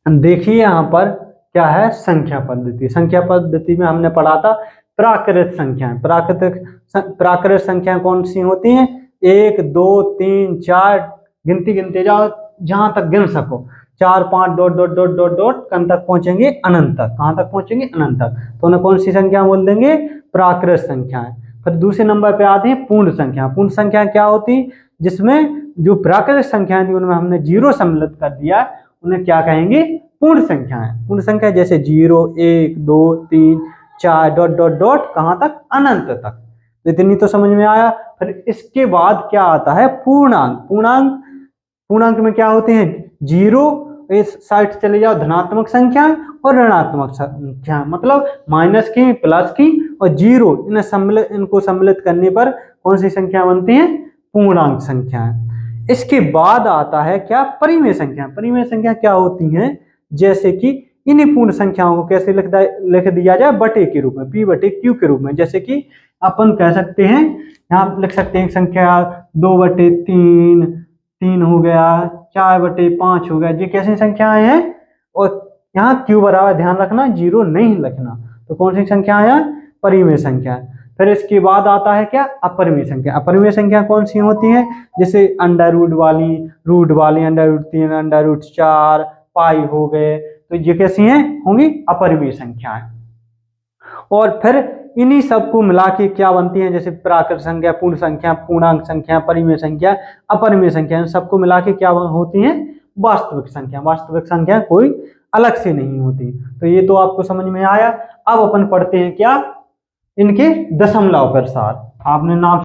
देखिए यहाँ पर क्या है, संख्या पद्धति। संख्या पद्धति में हमने पढ़ा था प्राकृत संख्याएं। प्राकृत संख्याएं कौन सी होती हैं? 1 2 3 4 गिनती गिनते जाओ जहां तक गिन सको, 4 5 dot dot dot dot dot कहां तक पहुंचेंगे? अनंत तक। कहां तक पहुंचेंगे? अनंत तक। तो उन्हें कौन सी संख्या बोल देंगे? प्राकृत संख्याएं। फिर दूसरे नंबर पे आते हैं पूर्ण संख्या। पूर्ण संख्या क्या होती? जिसमें जो प्राकृत संख्याएं थी उनमें हमने जीरो सम्मिलित कर दिया, उन्हें क्या कहेंगे? पूर्ण संख्याएं। पूर्ण संख्या जैसे 0 1 2 3 4 डॉट डॉट डॉट कहां तक? अनंत तक। तो इतनी तो समझ में आया। फिर इसके बाद क्या आता है? पूर्णांक। पूर्णांक में क्या होते हैं? 0, इस साइड चले जाओ धनात्मक संख्या और ऋणात्मक संख्या, मतलब माइनस की, प्लस की और 0, इनको सम्मिलित करने पर कौन सी संख्या बनती है? पूर्णांक संख्याएं। इसके बाद आता है क्या? परिमेय संख्या। परिमेय संख्या क्या होती हैं? जैसे कि इन्हीं पूर्ण संख्याओं को कैसे लिख दिया जाए? बटे के रूप में, p बटे q के रूप में। जैसे कि अपन कह सकते हैं, यहाँ लिख सकते हैं संख्या 2 बटे 3, 3 हो गया, 4 बटे 5 हो गया। ये कैसी संख्याएं हैं? और यहाँ q बराबर, ध्यान रखना, 0 नहीं लिखना। तो कौन सी संख्या है? परिमेय संख्या। फिर इसके बाद आता है क्या? अपरिमेय संख्या। अपरिमेय संख्या कौन सी होती है? जैसे अंडर रूट वाली, रूट वाली, अंडर रूट 3, अंडर रूट 4, पाई हो गए। तो ये कैसी हैं? होंगी अपरिमेय संख्याएं। और फिर इन्हीं सबको मिला के क्या बनती हैं? जैसे प्राकृत संख्या, पूर्ण संख्या, पूर्णांक संख्या, परिमेय संख्या, अपरिमेय संख्या, इन सबको मिला के क्या होती हैं? वास्तविक संख्या। वास्तविक संख्या कोई अलग से नहीं होती। तो ये तो आपको समझ में आया। अब अपन पढ़ते हैं क्या? इनके दशमलव प्रसार। आपने नाम